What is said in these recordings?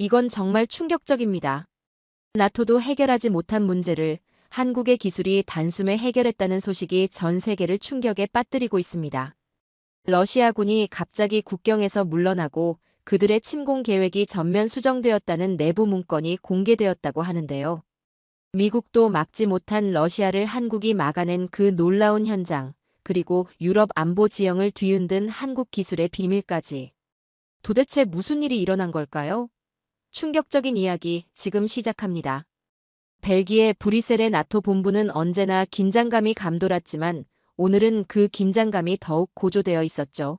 이건 정말 충격적입니다. 나토도 해결하지 못한 문제를 한국의 기술이 단숨에 해결했다는 소식이 전 세계를 충격에 빠뜨리고 있습니다. 러시아군이 갑자기 국경에서 물러나고 그들의 침공 계획이 전면 수정되었다는 내부 문건이 공개되었다고 하는데요. 미국도 막지 못한 러시아를 한국이 막아낸 그 놀라운 현장, 그리고 유럽 안보 지형을 뒤흔든 한국 기술의 비밀까지. 도대체 무슨 일이 일어난 걸까요? 충격적인 이야기 지금 시작합니다. 벨기에 브뤼셀의 나토 본부는 언제나 긴장감이 감돌았지만 오늘은 그 긴장감이 더욱 고조되어 있었죠.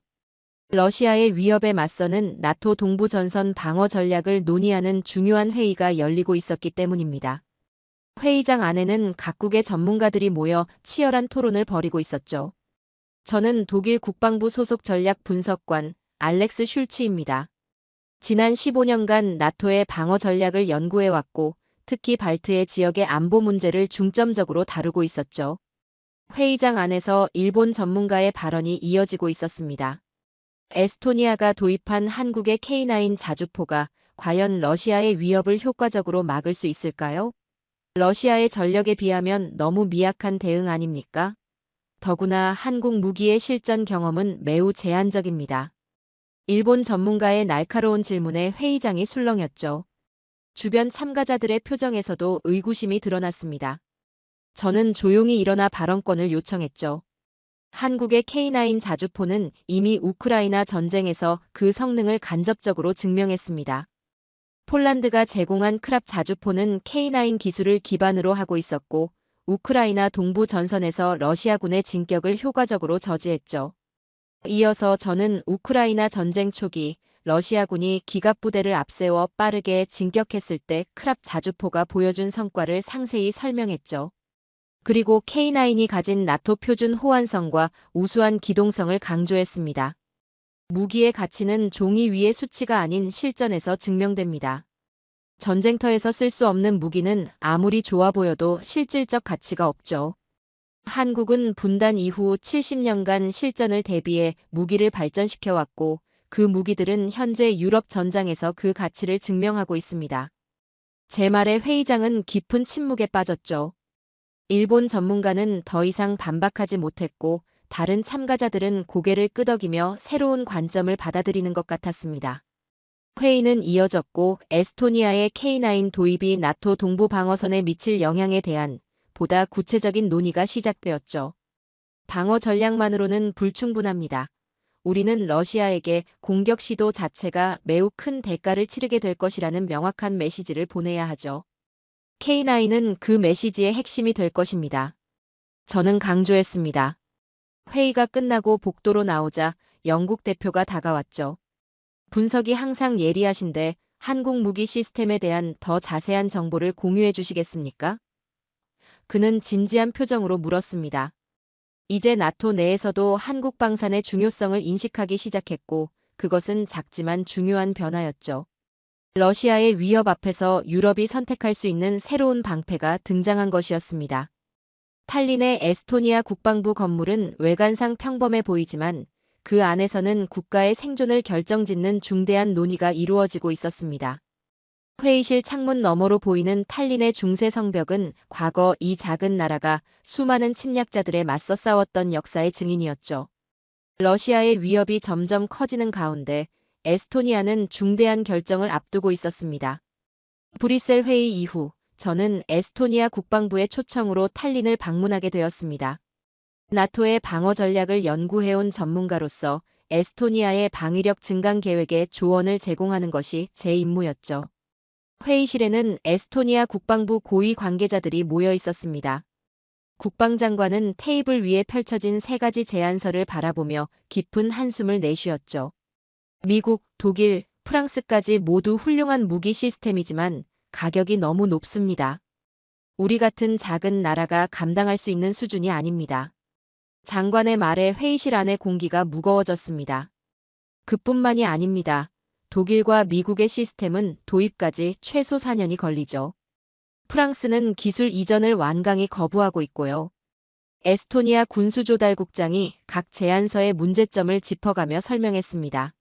러시아의 위협에 맞서는 나토 동부 전선 방어 전략을 논의하는 중요한 회의가 열리고 있었기 때문입니다. 회의장 안에는 각국의 전문가들이 모여 치열한 토론을 벌이고 있었죠. 저는 독일 국방부 소속 전략 분석관 알렉스 슐츠입니다. 지난 15년간 나토의 방어 전략을 연구해왔고 특히 발트해 지역의 안보 문제를 중점적으로 다루고 있었죠. 회의장 안에서 일본 전문가의 발언이 이어지고 있었습니다. 에스토니아가 도입한 한국의 K9 자주포가 과연 러시아의 위협을 효과적으로 막을 수 있을까요? 러시아의 전력에 비하면 너무 미약한 대응 아닙니까? 더구나 한국 무기의 실전 경험은 매우 제한적입니다. 일본 전문가의 날카로운 질문에 회의장이 술렁였죠. 주변 참가자들의 표정에서도 의구심이 드러났습니다. 저는 조용히 일어나 발언권을 요청했죠. 한국의 K9 자주포는 이미 우크라이나 전쟁에서 그 성능을 간접적으로 증명했습니다. 폴란드가 제공한 크랍 자주포는 K9 기술을 기반으로 하고 있었고 우크라이나 동부 전선에서 러시아군의 진격을 효과적으로 저지했죠. 이어서 저는 우크라이나 전쟁 초기 러시아군이 기갑부대를 앞세워 빠르게 진격했을 때 크랍 자주포가 보여준 성과를 상세히 설명했죠. 그리고 K9이 가진 나토 표준 호환성과 우수한 기동성을 강조했습니다. 무기의 가치는 종이 위의 수치가 아닌 실전에서 증명됩니다. 전쟁터에서 쓸 수 없는 무기는 아무리 좋아 보여도 실질적 가치가 없죠. 한국은 분단 이후 70년간 실전을 대비해 무기를 발전시켜왔고 그 무기들은 현재 유럽 전장에서 그 가치를 증명하고 있습니다. 제 말에 회의장은 깊은 침묵에 빠졌죠. 일본 전문가는 더 이상 반박하지 못했고 다른 참가자들은 고개를 끄덕이며 새로운 관점을 받아들이는 것 같았습니다. 회의는 이어졌고 에스토니아의 K9 도입이 나토 동부 방어선에 미칠 영향에 대한 보다 구체적인 논의가 시작되었죠. 방어 전략만으로는 불충분합니다. 우리는 러시아에게 공격 시도 자체가 매우 큰 대가를 치르게 될 것이라는 명확한 메시지를 보내야 하죠. K9은 그 메시지의 핵심이 될 것입니다. 저는 강조했습니다. 회의가 끝나고 복도로 나오자 영국 대표가 다가왔죠. 분석이 항상 예리하신데 한국 무기 시스템에 대한 더 자세한 정보를 공유해 주시겠습니까? 그는 진지한 표정으로 물었습니다. 이제 나토 내에서도 한국 방산의 중요성을 인식하기 시작했고 그것은 작지만 중요한 변화였죠. 러시아의 위협 앞에서 유럽이 선택할 수 있는 새로운 방패가 등장한 것이었습니다. 탈린의 에스토니아 국방부 건물은 외관상 평범해 보이지만 그 안에서는 국가의 생존을 결정짓는 중대한 논의가 이루어지고 있었습니다. 회의실 창문 너머로 보이는 탈린의 중세 성벽은 과거 이 작은 나라가 수많은 침략자들에 맞서 싸웠던 역사의 증인이었죠. 러시아의 위협이 점점 커지는 가운데 에스토니아는 중대한 결정을 앞두고 있었습니다. 브뤼셀 회의 이후 저는 에스토니아 국방부의 초청으로 탈린을 방문하게 되었습니다. 나토의 방어 전략을 연구해온 전문가로서 에스토니아의 방위력 증강 계획에 조언을 제공하는 것이 제 임무였죠. 회의실에는 에스토니아 국방부 고위 관계자들이 모여 있었습니다. 국방장관은 테이블 위에 펼쳐진 3가지 제안서를 바라보며 깊은 한숨을 내쉬었죠. 미국, 독일, 프랑스까지 모두 훌륭한 무기 시스템이지만 가격이 너무 높습니다. 우리 같은 작은 나라가 감당할 수 있는 수준이 아닙니다. 장관의 말에 회의실 안의 공기가 무거워졌습니다. 그뿐만이 아닙니다. 독일과 미국의 시스템은 도입까지 최소 4년이 걸리죠. 프랑스는 기술 이전을 완강히 거부하고 있고요. 에스토니아 군수조달국장이 각 제안서의 문제점을 짚어가며 설명했습니다.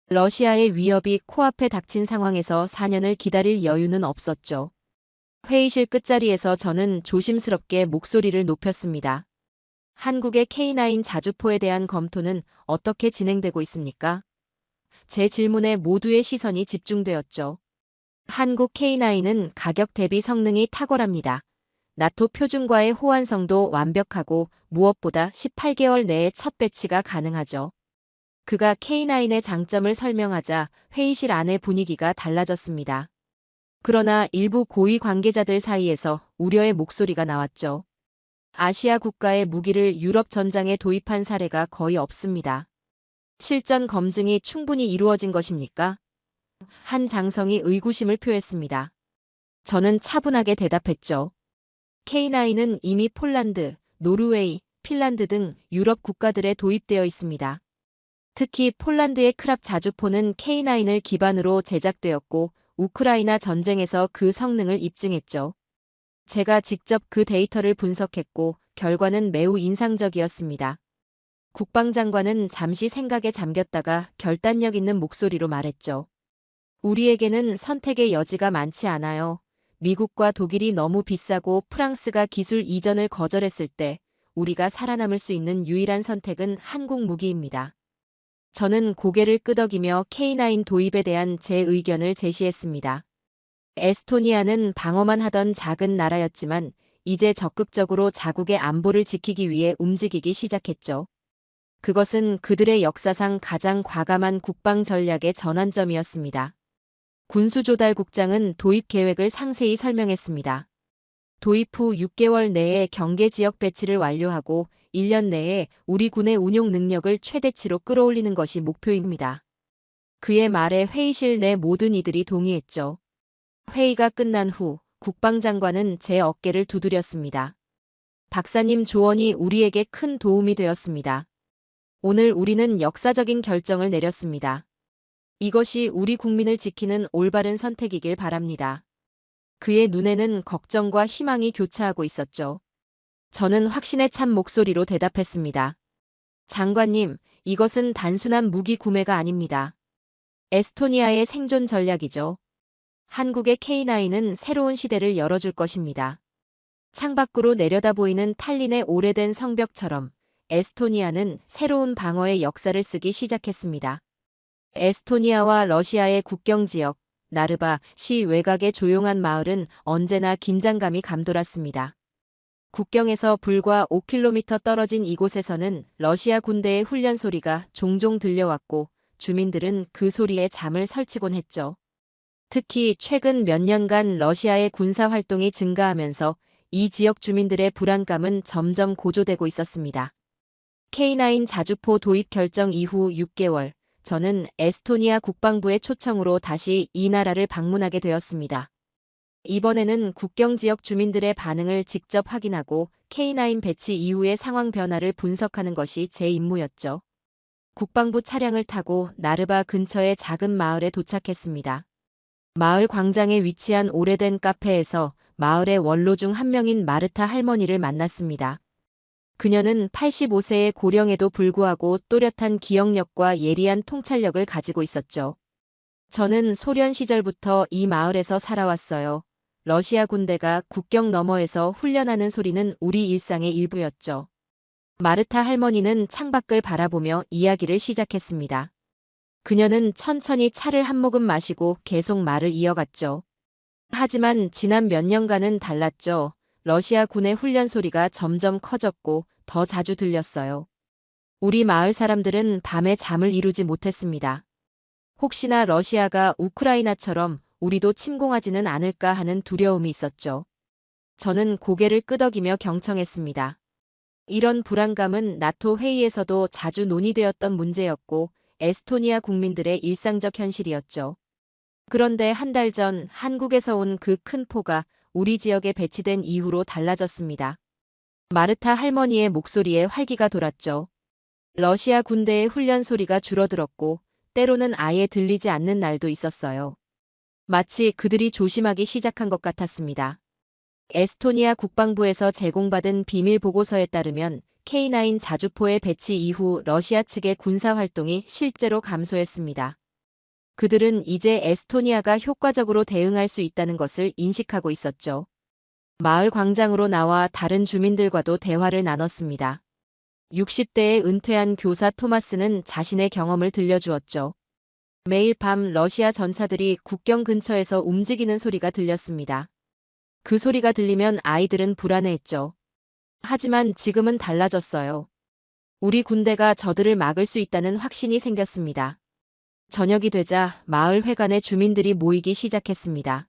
러시아의 위협이 코앞에 닥친 상황에서 4년을 기다릴 여유는 없었죠. 회의실 끝자리에서 저는 조심스럽게 목소리를 높였습니다. 한국의 K9 자주포에 대한 검토는 어떻게 진행되고 있습니까? 제 질문에 모두의 시선이 집중되었죠. 한국 K9은 가격 대비 성능이 탁월합니다. 나토 표준과의 호환성도 완벽하고 무엇보다 18개월 내에 첫 배치가 가능하죠. 그가 K9의 장점을 설명하자 회의실 안의 분위기가 달라졌습니다. 그러나 일부 고위 관계자들 사이에서 우려의 목소리가 나왔죠. 아시아 국가의 무기를 유럽 전장에 도입한 사례가 거의 없습니다. 실전 검증이 충분히 이루어진 것입니까? 한 장성이 의구심을 표했습니다. 저는 차분하게 대답했죠. K9은 이미 폴란드, 노르웨이, 핀란드 등 유럽 국가들에 도입되어 있습니다. 특히 폴란드의 크랍 자주포는 K9을 기반으로 제작되었고 우크라이나 전쟁에서 그 성능을 입증했죠. 제가 직접 그 데이터를 분석했고 결과는 매우 인상적이었습니다. 국방장관은 잠시 생각에 잠겼다가 결단력 있는 목소리로 말했죠. 우리에게는 선택의 여지가 많지 않아요. 미국과 독일이 너무 비싸고 프랑스가 기술 이전을 거절했을 때 우리가 살아남을 수 있는 유일한 선택은 한국 무기입니다. 저는 고개를 끄덕이며 K9 도입에 대한 제 의견을 제시했습니다. 에스토니아는 방어만 하던 작은 나라였지만 이제 적극적으로 자국의 안보를 지키기 위해 움직이기 시작했죠. 그것은 그들의 역사상 가장 과감한 국방 전략의 전환점이었습니다. 군수조달국장은 도입 계획을 상세히 설명했습니다. 도입 후 6개월 내에 경계 지역 배치를 완료하고 1년 내에 우리 군의 운용 능력을 최대치로 끌어올리는 것이 목표입니다. 그의 말에 회의실 내 모든 이들이 동의했죠. 회의가 끝난 후 국방장관은 제 어깨를 두드렸습니다. 박사님 조언이 우리에게 큰 도움이 되었습니다. 오늘 우리는 역사적인 결정을 내렸습니다. 이것이 우리 국민을 지키는 올바른 선택이길 바랍니다. 그의 눈에는 걱정과 희망이 교차하고 있었죠. 저는 확신에 찬 목소리로 대답했습니다. 장관님, 이것은 단순한 무기 구매가 아닙니다. 에스토니아의 생존 전략이죠. 한국의 K9은 새로운 시대를 열어줄 것입니다. 창밖으로 내려다 보이는 탈린의 오래된 성벽처럼 에스토니아는 새로운 방어의 역사를 쓰기 시작했습니다. 에스토니아와 러시아의 국경 지역, 나르바 시 외곽의 조용한 마을은 언제나 긴장감이 감돌았습니다. 국경에서 불과 5km 떨어진 이곳에서는 러시아 군대의 훈련 소리가 종종 들려왔고 주민들은 그 소리에 잠을 설치곤 했죠. 특히 최근 몇 년간 러시아의 군사 활동이 증가하면서 이 지역 주민들의 불안감은 점점 고조되고 있었습니다. K9 자주포 도입 결정 이후 6개월, 저는 에스토니아 국방부의 초청으로 다시 이 나라를 방문하게 되었습니다. 이번에는 국경 지역 주민들의 반응을 직접 확인하고 K9 배치 이후의 상황 변화를 분석하는 것이 제 임무였죠. 국방부 차량을 타고 나르바 근처의 작은 마을에 도착했습니다. 마을 광장에 위치한 오래된 카페에서 마을의 원로 중 한 명인 마르타 할머니를 만났습니다. 그녀는 85세의 고령에도 불구하고 또렷한 기억력과 예리한 통찰력을 가지고 있었죠. 저는 소련 시절부터 이 마을에서 살아왔어요. 러시아 군대가 국경 너머에서 훈련하는 소리는 우리 일상의 일부였죠. 마르타 할머니는 창밖을 바라보며 이야기를 시작했습니다. 그녀는 천천히 차를 한 모금 마시고 계속 말을 이어갔죠. 하지만 지난 몇 년간은 달랐죠. 러시아 군의 훈련 소리가 점점 커졌고 더 자주 들렸어요. 우리 마을 사람들은 밤에 잠을 이루지 못했습니다. 혹시나 러시아가 우크라이나처럼 우리도 침공하지는 않을까 하는 두려움이 있었죠. 저는 고개를 끄덕이며 경청했습니다. 이런 불안감은 나토 회의에서도 자주 논의되었던 문제였고 에스토니아 국민들의 일상적 현실이었죠. 그런데 한 달 전 한국에서 온 그 큰 포가 우리 지역에 배치된 이후로 달라졌습니다. 마르타 할머니의 목소리에 활기가 돌았죠. 러시아 군대의 훈련 소리가 줄어들었고 때로는 아예 들리지 않는 날도 있었어요. 마치 그들이 조심하기 시작한 것 같았습니다. 에스토니아 국방부에서 제공받은 비밀 보고서에 따르면 K9 자주포의 배치 이후 러시아 측의 군사 활동이 실제로 감소했습니다. 그들은 이제 에스토니아가 효과적으로 대응할 수 있다는 것을 인식하고 있었죠. 마을 광장으로 나와 다른 주민들과도 대화를 나눴습니다. 60대에 은퇴한 교사 토마스는 자신의 경험을 들려주었죠. 매일 밤 러시아 전차들이 국경 근처에서 움직이는 소리가 들렸습니다. 그 소리가 들리면 아이들은 불안해했죠. 하지만 지금은 달라졌어요. 우리 군대가 저들을 막을 수 있다는 확신이 생겼습니다. 저녁이 되자 마을 회관에 주민들이 모이기 시작했습니다.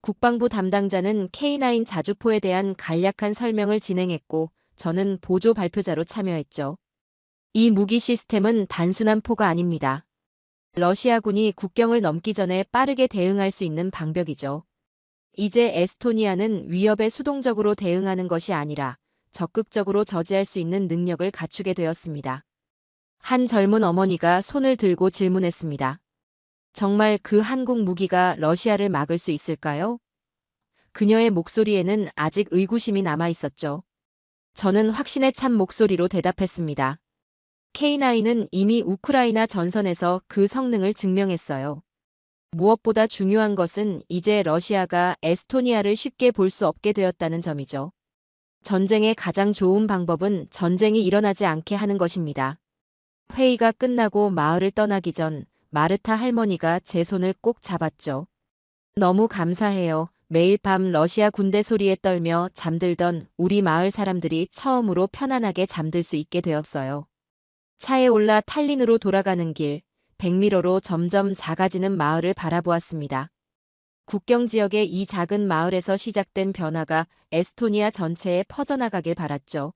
국방부 담당자는 K9 자주포에 대한 간략한 설명을 진행했고 저는 보조 발표자로 참여했죠. 이 무기 시스템은 단순한 포가 아닙니다. 러시아군이 국경을 넘기 전에 빠르게 대응할 수 있는 방벽이죠. 이제 에스토니아는 위협에 수동적으로 대응하는 것이 아니라 적극적으로 저지할 수 있는 능력을 갖추게 되었습니다. 한 젊은 어머니가 손을 들고 질문했습니다. 정말 그 한국 무기가 러시아를 막을 수 있을까요? 그녀의 목소리에는 아직 의구심이 남아 있었죠. 저는 확신에 찬 목소리로 대답했습니다. K9은 이미 우크라이나 전선에서 그 성능을 증명했어요. 무엇보다 중요한 것은 이제 러시아가 에스토니아를 쉽게 볼 수 없게 되었다는 점이죠. 전쟁의 가장 좋은 방법은 전쟁이 일어나지 않게 하는 것입니다. 회의가 끝나고 마을을 떠나기 전 마르타 할머니가 제 손을 꼭 잡았죠. 너무 감사해요. 매일 밤 러시아 군대 소리에 떨며 잠들던 우리 마을 사람들이 처음으로 편안하게 잠들 수 있게 되었어요. 차에 올라 탈린으로 돌아가는 길, 백미러로 점점 작아지는 마을을 바라보았습니다. 국경 지역의 이 작은 마을에서 시작된 변화가 에스토니아 전체에 퍼져나가길 바랐죠.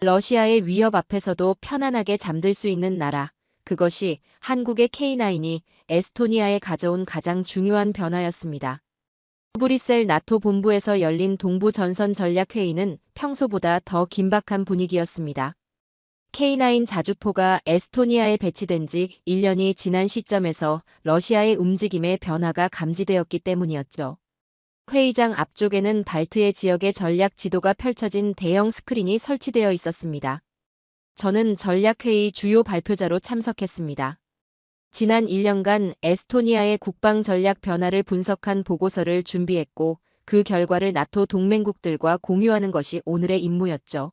러시아의 위협 앞에서도 편안하게 잠들 수 있는 나라, 그것이 한국의 K9이 에스토니아에 가져온 가장 중요한 변화였습니다. 브뤼셀 나토 본부에서 열린 동부 전선 전략 회의는 평소보다 더 긴박한 분위기였습니다. K9 자주포가 에스토니아에 배치된 지 1년이 지난 시점에서 러시아의 움직임에 변화가 감지되었기 때문이었죠. 회의장 앞쪽에는 발트해 지역의 전략 지도가 펼쳐진 대형 스크린이 설치되어 있었습니다. 저는 전략회의 주요 발표자로 참석했습니다. 지난 1년간 에스토니아의 국방 전략 변화를 분석한 보고서를 준비했고 그 결과를 나토 동맹국들과 공유하는 것이 오늘의 임무였죠.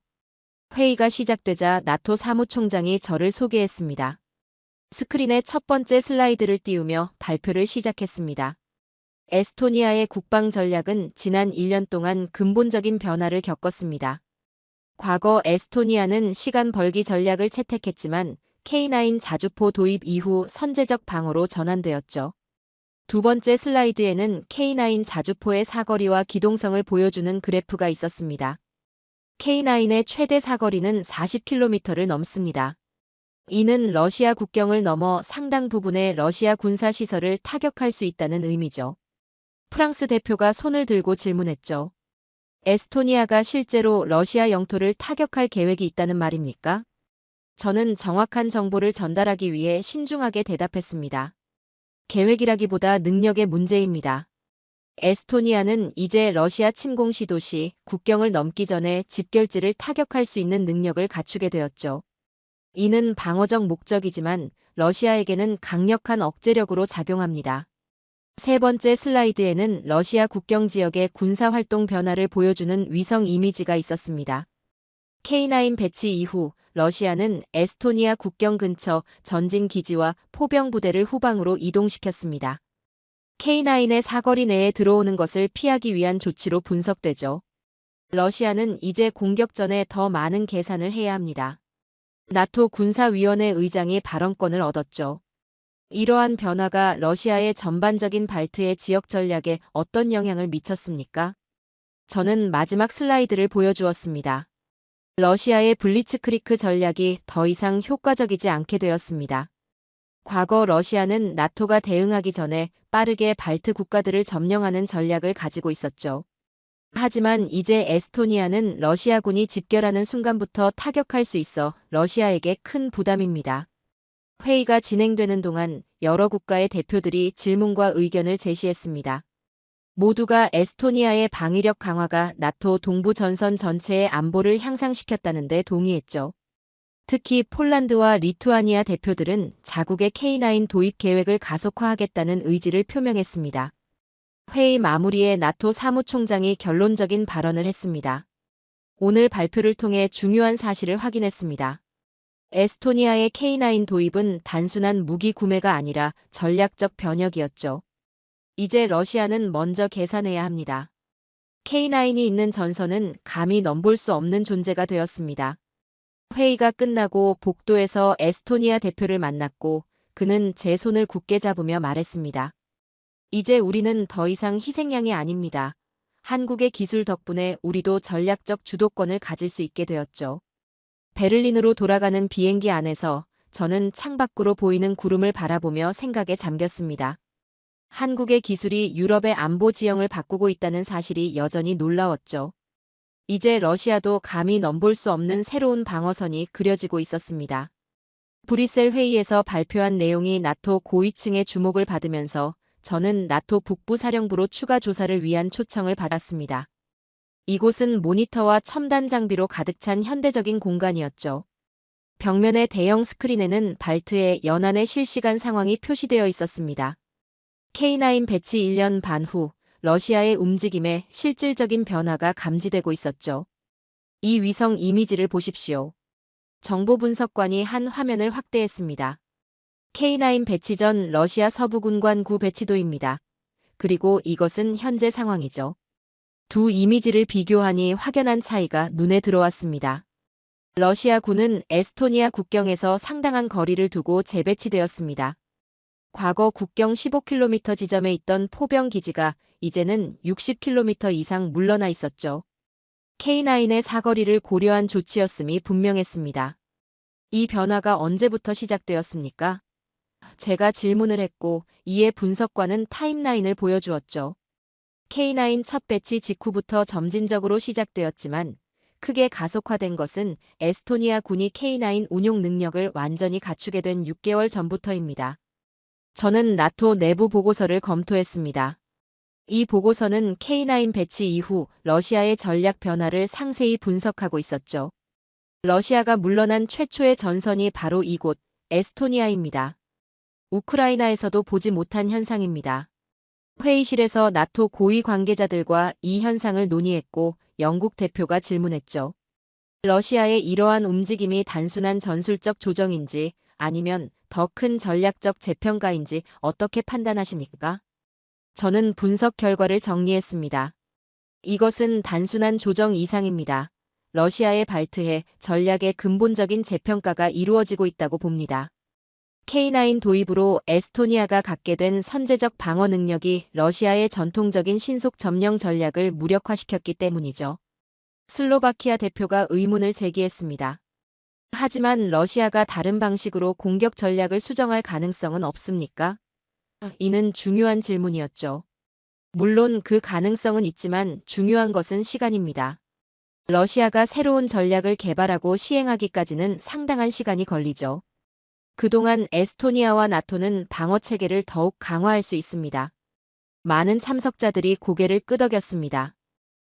회의가 시작되자 나토 사무총장이 저를 소개했습니다. 스크린에 첫 번째 슬라이드를 띄우며 발표를 시작했습니다. 에스토니아의 국방 전략은 지난 1년 동안 근본적인 변화를 겪었습니다. 과거 에스토니아는 시간 벌기 전략을 채택했지만 K9 자주포 도입 이후 선제적 방어로 전환되었죠. 두 번째 슬라이드에는 K9 자주포의 사거리와 기동성을 보여주는 그래프가 있었습니다. K9의 최대 사거리는 40km를 넘습니다. 이는 러시아 국경을 넘어 상당 부분의 러시아 군사시설을 타격할 수 있다는 의미죠. 프랑스 대표가 손을 들고 질문했죠. 에스토니아가 실제로 러시아 영토를 타격할 계획이 있다는 말입니까? 저는 정확한 정보를 전달하기 위해 신중하게 대답했습니다. 계획이라기보다 능력의 문제입니다. 에스토니아는 이제 러시아 침공 시도 시 국경을 넘기 전에 집결지를 타격할 수 있는 능력을 갖추게 되었죠. 이는 방어적 목적이지만 러시아에게는 강력한 억제력으로 작용합니다. 세 번째 슬라이드에는 러시아 국경 지역의 군사활동 변화를 보여주는 위성 이미지가 있었습니다. K9 배치 이후 러시아는 에스토니아 국경 근처 전진 기지와 포병 부대를 후방으로 이동시켰습니다. K9의 사거리 내에 들어오는 것을 피하기 위한 조치로 분석되죠. 러시아는 이제 공격 전에 더 많은 계산을 해야 합니다. 나토 군사위원회 의장이 발언권을 얻었죠. 이러한 변화가 러시아의 전반적인 발트해 지역 전략에 어떤 영향을 미쳤습니까? 저는 마지막 슬라이드를 보여주었습니다. 러시아의 블리츠크리크 전략이 더 이상 효과적이지 않게 되었습니다. 과거 러시아는 나토가 대응하기 전에 빠르게 발트 국가들을 점령하는 전략을 가지고 있었죠. 하지만 이제 에스토니아는 러시아군이 집결하는 순간부터 타격할 수 있어 러시아에게 큰 부담입니다. 회의가 진행되는 동안 여러 국가의 대표들이 질문과 의견을 제시했습니다. 모두가 에스토니아의 방위력 강화가 나토 동부 전선 전체의 안보를 향상시켰다는 데 동의했죠. 특히 폴란드와 리투아니아 대표들은 자국의 K9 도입 계획을 가속화하겠다는 의지를 표명했습니다. 회의 마무리에 나토 사무총장이 결론적인 발언을 했습니다. 오늘 발표를 통해 중요한 사실을 확인했습니다. 에스토니아의 K9 도입은 단순한 무기 구매가 아니라 전략적 변혁이었죠. 이제 러시아는 먼저 계산해야 합니다. K9이 있는 전선은 감히 넘볼 수 없는 존재가 되었습니다. 회의가 끝나고 복도에서 에스토니아 대표를 만났고 그는 제 손을 굳게 잡으며 말했습니다. 이제 우리는 더 이상 희생양이 아닙니다. 한국의 기술 덕분에 우리도 전략적 주도권을 가질 수 있게 되었죠. 베를린으로 돌아가는 비행기 안에서 저는 창밖으로 보이는 구름을 바라보며 생각에 잠겼습니다. 한국의 기술이 유럽의 안보 지형을 바꾸고 있다는 사실이 여전히 놀라웠죠. 이제 러시아도 감히 넘볼 수 없는 새로운 방어선이 그려지고 있었습니다. 브뤼셀 회의에서 발표한 내용이 나토 고위층의 주목을 받으면서 저는 나토 북부사령부로 추가 조사를 위한 초청을 받았습니다. 이곳은 모니터와 첨단 장비로 가득 찬 현대적인 공간이었죠. 벽면의 대형 스크린에는 발트의 연안의 실시간 상황이 표시되어 있었습니다. K9 배치 1년 반 후 러시아의 움직임에 실질적인 변화가 감지되고 있었죠. 이 위성 이미지를 보십시오. 정보 분석관이 한 화면을 확대했습니다. K9 배치 전 러시아 서부군관구 배치도입니다. 그리고 이것은 현재 상황이죠. 두 이미지를 비교하니 확연한 차이가 눈에 들어왔습니다. 러시아군은 에스토니아 국경에서 상당한 거리를 두고 재배치되었습니다. 과거 국경 15km 지점에 있던 포병 기지가 이제는 60km 이상 물러나 있었죠. K9의 사거리를 고려한 조치였음이 분명했습니다. 이 변화가 언제부터 시작되었습니까? 제가 질문을 했고 이에 분석관은 타임라인을 보여주었죠. K9 첫 배치 직후부터 점진적으로 시작되었지만 크게 가속화된 것은 에스토니아 군이 K9 운용 능력을 완전히 갖추게 된 6개월 전부터입니다. 저는 나토 내부 보고서를 검토했습니다. 이 보고서는 K9 배치 이후 러시아의 전략 변화를 상세히 분석하고 있었죠. 러시아가 물러난 최초의 전선이 바로 이곳 에스토니아입니다. 우크라이나에서도 보지 못한 현상입니다. 회의실에서 나토 고위 관계자들과 이 현상을 논의했고 영국 대표가 질문했죠. 러시아의 이러한 움직임이 단순한 전술적 조정인지 아니면 더 큰 전략적 재평가인지 어떻게 판단하십니까? 저는 분석 결과를 정리했습니다. 이것은 단순한 조정 이상입니다. 러시아의 발트해 전략의 근본적인 재평가가 이루어지고 있다고 봅니다. K9 도입으로 에스토니아가 갖게 된 선제적 방어 능력이 러시아의 전통적인 신속 점령 전략을 무력화시켰기 때문이죠. 슬로바키아 대표가 의문을 제기했습니다. 하지만 러시아가 다른 방식으로 공격 전략을 수정할 가능성은 없습니까? 이는 중요한 질문이었죠. 물론 그 가능성은 있지만 중요한 것은 시간입니다. 러시아가 새로운 전략을 개발하고 시행하기까지는 상당한 시간이 걸리죠. 그동안 에스토니아와 나토는 방어 체계를 더욱 강화할 수 있습니다. 많은 참석자들이 고개를 끄덕였습니다.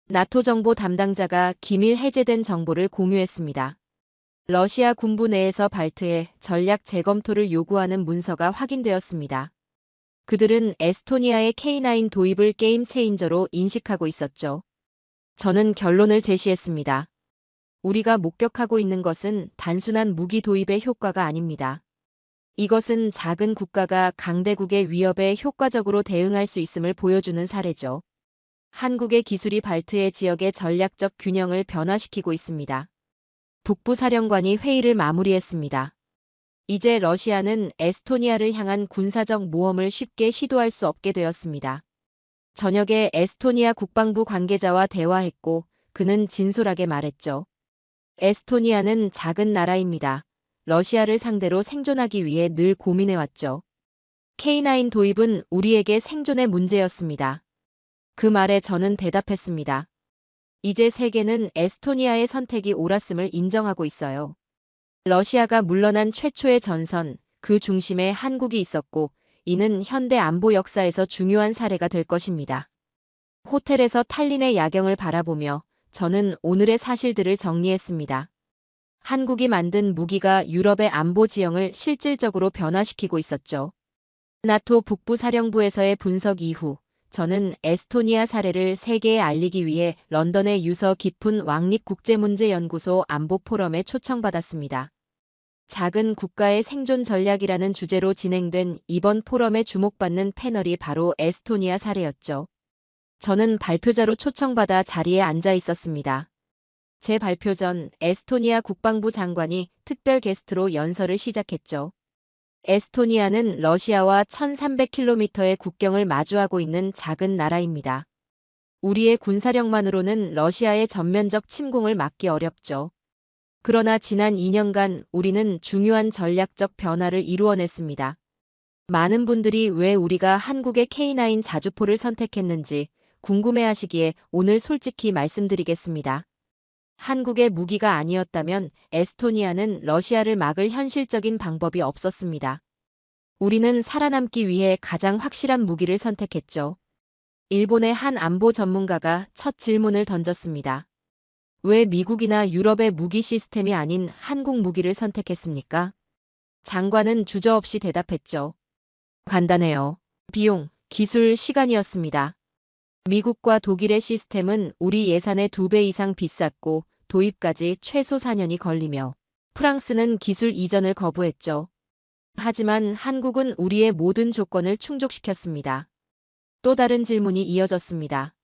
나토 정보 담당자가 기밀 해제된 정보를 공유했습니다. 러시아 군부 내에서 발트해 전략 재검토를 요구하는 문서가 확인되었습니다. 그들은 에스토니아의 K9 도입을 게임 체인저로 인식하고 있었죠. 저는 결론을 제시했습니다. 우리가 목격하고 있는 것은 단순한 무기 도입의 효과가 아닙니다. 이것은 작은 국가가 강대국의 위협에 효과적으로 대응할 수 있음을 보여주는 사례죠. 한국의 기술이 발트해 지역의 전략적 균형을 변화시키고 있습니다. 북부사령관이 회의를 마무리했습니다. 이제 러시아는 에스토니아를 향한 군사적 모험을 쉽게 시도할 수 없게 되었습니다. 저녁에 에스토니아 국방부 관계자와 대화했고 그는 진솔하게 말했죠. 에스토니아는 작은 나라입니다. 러시아를 상대로 생존하기 위해 늘 고민해왔죠. K9 도입은 우리에게 생존의 문제였습니다. 그 말에 저는 대답했습니다. 이제 세계는 에스토니아의 선택이 옳았음을 인정하고 있어요. 러시아가 물러난 최초의 전선, 그 중심에 한국이 있었고 이는 현대 안보 역사에서 중요한 사례가 될 것입니다. 호텔에서 탈린의 야경을 바라보며 저는 오늘의 사실들을 정리했습니다. 한국이 만든 무기가 유럽의 안보 지형을 실질적으로 변화시키고 있었죠. 나토 북부사령부에서의 분석 이후 저는 에스토니아 사례를 세계에 알리기 위해 런던의 유서 깊은 왕립국제문제연구소 안보 포럼에 초청받았습니다. 작은 국가의 생존 전략이라는 주제로 진행된 이번 포럼에 주목받는 패널이 바로 에스토니아 사례였죠. 저는 발표자로 초청받아 자리에 앉아 있었습니다. 제 발표 전 에스토니아 국방부 장관이 특별 게스트로 연설을 시작했죠. 에스토니아는 러시아와 1300km의 국경을 마주하고 있는 작은 나라입니다. 우리의 군사력만으로는 러시아의 전면적 침공을 막기 어렵죠. 그러나 지난 2년간 우리는 중요한 전략적 변화를 이루어냈습니다. 많은 분들이 왜 우리가 한국의 K9 자주포를 선택했는지 궁금해하시기에 오늘 솔직히 말씀드리겠습니다. 한국의 무기가 아니었다면 에스토니아는 러시아를 막을 현실적인 방법이 없었습니다. 우리는 살아남기 위해 가장 확실한 무기를 선택했죠. 일본의 한 안보 전문가가 첫 질문을 던졌습니다. 왜 미국이나 유럽의 무기 시스템이 아닌 한국 무기를 선택했습니까? 장관은 주저없이 대답했죠. 간단해요. 비용, 기술, 시간이었습니다. 미국과 독일의 시스템은 우리 예산의 2배 이상 비쌌고 도입까지 최소 4년이 걸리며 프랑스는 기술 이전을 거부했죠. 하지만 한국은 우리의 모든 조건을 충족시켰습니다. 또 다른 질문이 이어졌습니다.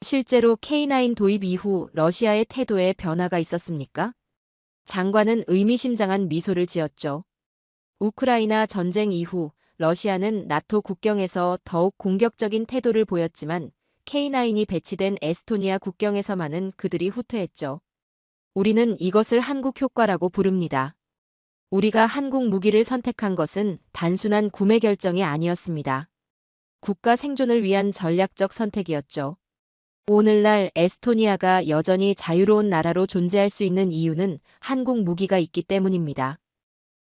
실제로 K9 도입 이후 러시아의 태도에 변화가 있었습니까? 장관은 의미심장한 미소를 지었죠. 우크라이나 전쟁 이후 러시아는 나토 국경에서 더욱 공격적인 태도를 보였지만 K9이 배치된 에스토니아 국경에서만은 그들이 후퇴했죠. 우리는 이것을 한국 효과라고 부릅니다. 우리가 한국 무기를 선택한 것은 단순한 구매 결정이 아니었습니다. 국가 생존을 위한 전략적 선택이었죠. 오늘날 에스토니아가 여전히 자유로운 나라로 존재할 수 있는 이유는 한국 무기가 있기 때문입니다.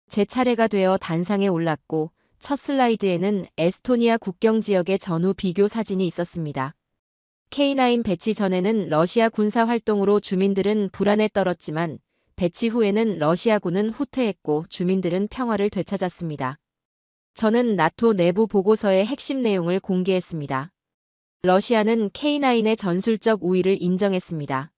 제 차례가 되어 단상에 올랐고 첫 슬라이드에는 에스토니아 국경 지역의 전후 비교 사진이 있었습니다. K9 배치 전에는 러시아 군사 활동으로 주민들은 불안에 떨었지만 배치 후에는 러시아군은 후퇴했고 주민들은 평화를 되찾았습니다. 저는 나토 내부 보고서의 핵심 내용을 공개했습니다. 러시아는 K9의 전술적 우위를 인정했습니다.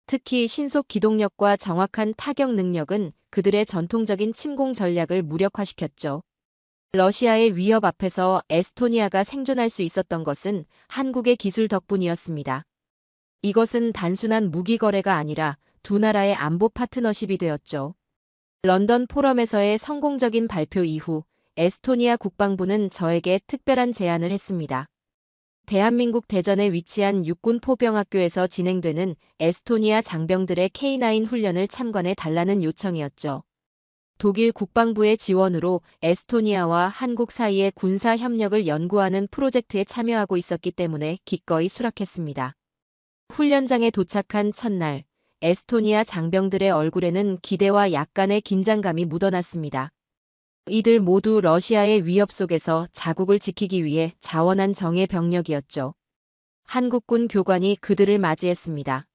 특히 신속 기동력과 정확한 타격 능력은 그들의 전통적인 침공 전략을 무력화시켰죠. 러시아의 위협 앞에서 에스토니아가 생존할 수 있었던 것은 한국의 기술 덕분이었습니다. 이것은 단순한 무기 거래가 아니라 두 나라의 안보 파트너십이 되었죠. 런던 포럼에서의 성공적인 발표 이후 에스토니아 국방부는 저에게 특별한 제안을 했습니다. 대한민국 대전에 위치한 육군 포병학교에서 진행되는 에스토니아 장병들의 K9 훈련을 참관해 달라는 요청이었죠. 독일 국방부의 지원으로 에스토니아와 한국 사이의 군사 협력을 연구하는 프로젝트에 참여하고 있었기 때문에 기꺼이 수락했습니다. 훈련장에 도착한 첫날, 에스토니아 장병들의 얼굴에는 기대와 약간의 긴장감이 묻어났습니다. 이들 모두 러시아의 위협 속에서 자국을 지키기 위해 자원한 정예 병력이었죠. 한국군 교관이 그들을 맞이했습니다.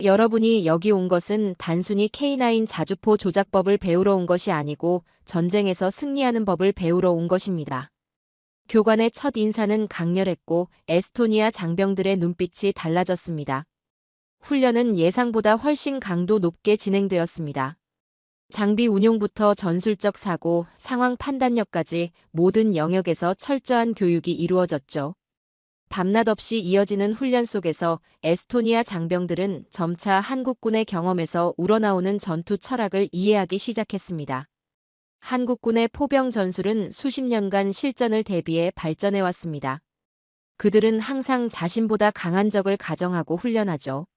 여러분이 여기 온 것은 단순히 K9 자주포 조작법을 배우러 온 것이 아니고 전쟁에서 승리하는 법을 배우러 온 것입니다. 교관의 첫 인사는 강렬했고 에스토니아 장병들의 눈빛이 달라졌습니다. 훈련은 예상보다 훨씬 강도 높게 진행되었습니다. 장비 운용부터 전술적 사고, 상황 판단력까지 모든 영역에서 철저한 교육이 이루어졌죠. 밤낮 없이 이어지는 훈련 속에서 에스토니아 장병들은 점차 한국군의 경험에서 우러나오는 전투 철학을 이해하기 시작했습니다. 한국군의 포병 전술은 수십 년간 실전을 대비해 발전해왔습니다. 그들은 항상 자신보다 강한 적을 가정하고 훈련하죠.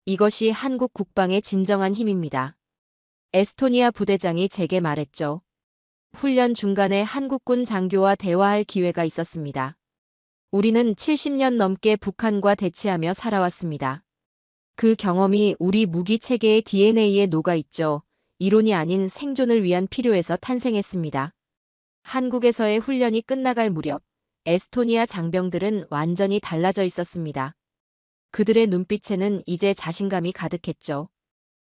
이것이 한국 국방의 진정한 힘입니다. 에스토니아 부대장이 제게 말했죠. 훈련 중간에 한국군 장교와 대화할 기회가 있었습니다. 우리는 70년 넘게 북한과 대치하며 살아왔습니다. 그 경험이 우리 무기 체계의 DNA에 녹아있죠. 이론이 아닌 생존을 위한 필요에서 탄생했습니다. 한국에서의 훈련이 끝나갈 무렵 에스토니아 장병들은 완전히 달라져 있었습니다. 그들의 눈빛에는 이제 자신감이 가득했죠.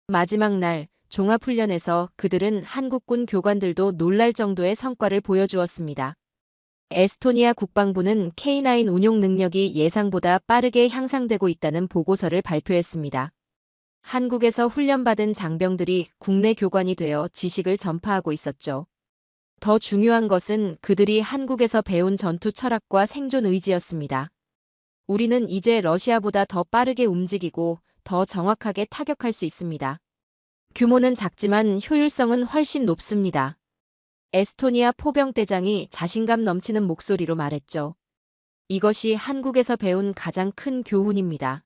마지막 날 종합훈련에서 그들은 한국군 교관들도 놀랄 정도의 성과를 보여주었습니다. 에스토니아 국방부는 K9 운용 능력이 예상보다 빠르게 향상되고 있다는 보고서를 발표했습니다. 한국에서 훈련받은 장병들이 국내 교관이 되어 지식을 전파하고 있었죠. 더 중요한 것은 그들이 한국에서 배운 전투 철학과 생존 의지였습니다. 우리는 이제 러시아보다 더 빠르게 움직이고 더 정확하게 타격할 수 있습니다. 규모는 작지만 효율성은 훨씬 높습니다. 에스토니아 포병대장이 자신감 넘치는 목소리로 말했죠. 이것이 한국에서 배운 가장 큰 교훈입니다.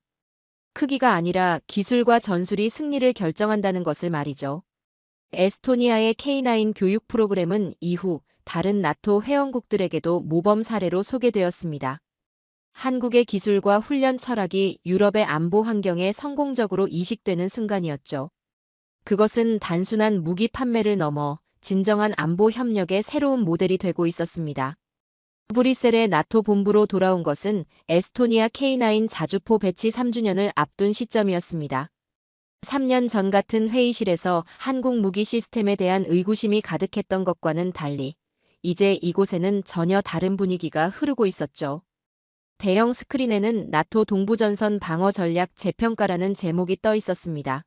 크기가 아니라 기술과 전술이 승리를 결정한다는 것을 말이죠. 에스토니아의 K9 교육 프로그램은 이후 다른 나토 회원국들에게도 모범 사례로 소개되었습니다. 한국의 기술과 훈련 철학이 유럽의 안보 환경에 성공적으로 이식되는 순간이었죠. 그것은 단순한 무기 판매를 넘어 진정한 안보 협력의 새로운 모델이 되고 있었습니다. 브뤼셀의 나토 본부로 돌아온 것은 에스토니아 K9 자주포 배치 3주년을 앞둔 시점이었습니다. 3년 전 같은 회의실에서 한국 무기 시스템에 대한 의구심이 가득했던 것과는 달리 이제 이곳에는 전혀 다른 분위기가 흐르고 있었죠. 대형 스크린에는 나토 동부전선 방어 전략 재평가라는 제목이 떠 있었습니다.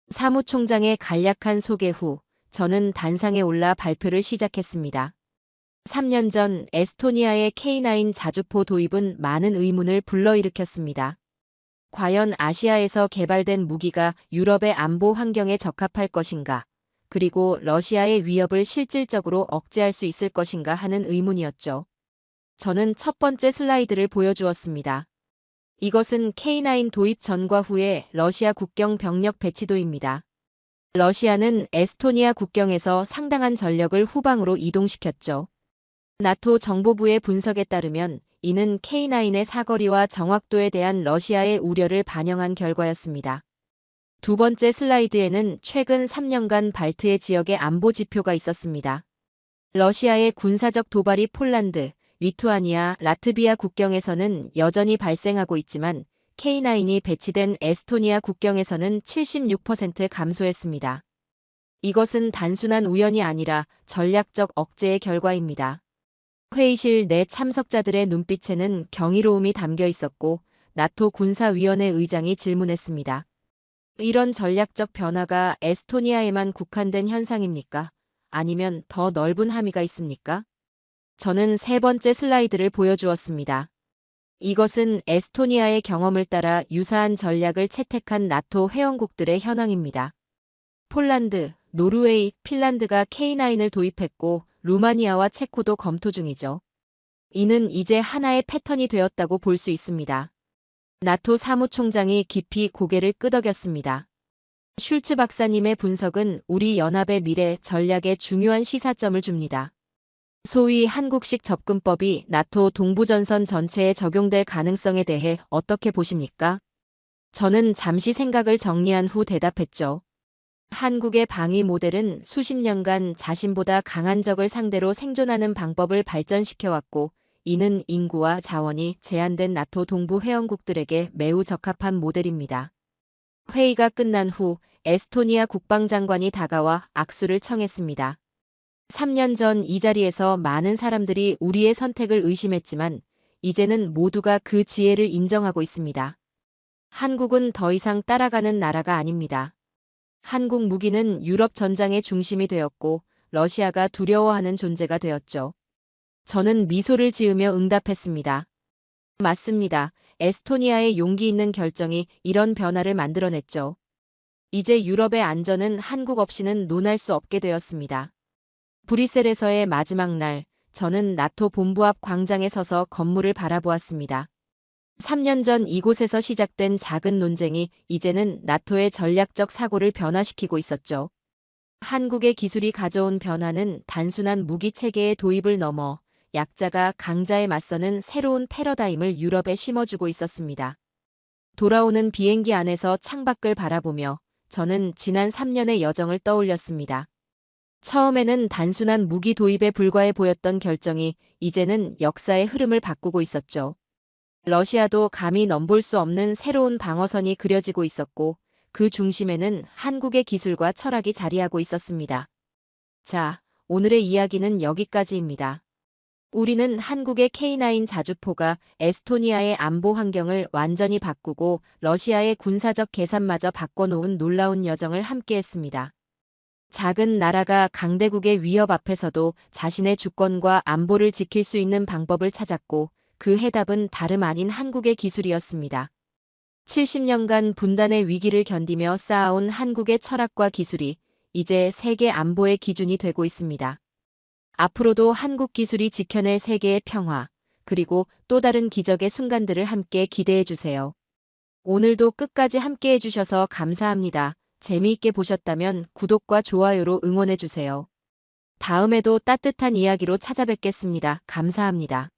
사무총장의 간략한 소개 후 저는 단상에 올라 발표를 시작했습니다. 3년 전 에스토니아의 K9 자주포 도입은 많은 의문을 불러일으켰습니다. 과연 아시아에서 개발된 무기가 유럽의 안보 환경에 적합할 것인가? 그리고 러시아의 위협을 실질적으로 억제할 수 있을 것인가 하는 의문이었죠. 저는 첫 번째 슬라이드를 보여주었습니다. 이것은 K9 도입 전과 후의 러시아 국경 병력 배치도입니다. 러시아는 에스토니아 국경에서 상당한 전력을 후방으로 이동시켰죠. 나토 정보부의 분석에 따르면 이는 K9의 사거리와 정확도에 대한 러시아의 우려를 반영한 결과였습니다. 두 번째 슬라이드에는 최근 3년간 발트해 지역의 안보 지표가 있었습니다. 러시아의 군사적 도발이 폴란드, 리투아니아, 라트비아 국경에서는 여전히 발생하고 있지만 K9이 배치된 에스토니아 국경에서는 76% 감소했습니다. 이것은 단순한 우연이 아니라 전략적 억제의 결과입니다. 회의실 내 참석자들의 눈빛에는 경이로움이 담겨 있었고 나토 군사위원회 의장이 질문했습니다. 이런 전략적 변화가 에스토니아에만 국한된 현상입니까? 아니면 더 넓은 함의가 있습니까? 저는 세 번째 슬라이드를 보여주었습니다. 이것은 에스토니아의 경험을 따라 유사한 전략을 채택한 나토 회원국들의 현황입니다. 폴란드, 노르웨이, 핀란드가 K9을 도입했고 루마니아와 체코도 검토 중이죠. 이는 이제 하나의 패턴이 되었다고 볼 수 있습니다. 나토 사무총장이 깊이 고개를 끄덕였습니다. 슐츠 박사님의 분석은 우리 연합의 미래 전략에 중요한 시사점을 줍니다. 소위 한국식 접근법이 나토 동부전선 전체에 적용될 가능성에 대해 어떻게 보십니까? 저는 잠시 생각을 정리한 후 대답했죠. 한국의 방위 모델은 수십 년간 자신보다 강한 적을 상대로 생존하는 방법을 발전시켜왔고 이는 인구와 자원이 제한된 나토 동부 회원국들에게 매우 적합한 모델입니다. 회의가 끝난 후 에스토니아 국방장관이 다가와 악수를 청했습니다. 3년 전 이 자리에서 많은 사람들이 우리의 선택을 의심했지만 이제는 모두가 그 지혜를 인정하고 있습니다. 한국은 더 이상 따라가는 나라가 아닙니다. 한국 무기는 유럽 전장의 중심이 되었고 러시아가 두려워하는 존재가 되었죠. 저는 미소를 지으며 응답했습니다. 맞습니다. 에스토니아의 용기 있는 결정이 이런 변화를 만들어냈죠. 이제 유럽의 안전은 한국 없이는 논할 수 없게 되었습니다. 브뤼셀에서의 마지막 날, 저는 나토 본부 앞 광장에 서서 건물을 바라보았습니다. 3년 전 이곳에서 시작된 작은 논쟁이 이제는 나토의 전략적 사고를 변화시키고 있었죠. 한국의 기술이 가져온 변화는 단순한 무기 체계의 도입을 넘어 약자가 강자에 맞서는 새로운 패러다임을 유럽에 심어주고 있었습니다. 돌아오는 비행기 안에서 창밖을 바라보며 저는 지난 3년의 여정을 떠올렸습니다. 처음에는 단순한 무기 도입에 불과해 보였던 결정이 이제는 역사의 흐름을 바꾸고 있었죠. 러시아도 감히 넘볼 수 없는 새로운 방어선이 그려지고 있었고 그 중심에는 한국의 기술과 철학이 자리하고 있었습니다. 자, 오늘의 이야기는 여기까지입니다. 우리는 한국의 K9 자주포가 에스토니아의 안보 환경을 완전히 바꾸고 러시아의 군사적 계산마저 바꿔놓은 놀라운 여정을 함께했습니다. 작은 나라가 강대국의 위협 앞에서도 자신의 주권과 안보를 지킬 수 있는 방법을 찾았고 그 해답은 다름 아닌 한국의 기술이었습니다. 70년간 분단의 위기를 견디며 쌓아온 한국의 철학과 기술이 이제 세계 안보의 기준이 되고 있습니다. 앞으로도 한국 기술이 지켜낼 세계의 평화, 그리고 또 다른 기적의 순간들을 함께 기대해 주세요. 오늘도 끝까지 함께 해주셔서 감사합니다. 재미있게 보셨다면 구독과 좋아요로 응원해 주세요. 다음에도 따뜻한 이야기로 찾아뵙겠습니다. 감사합니다.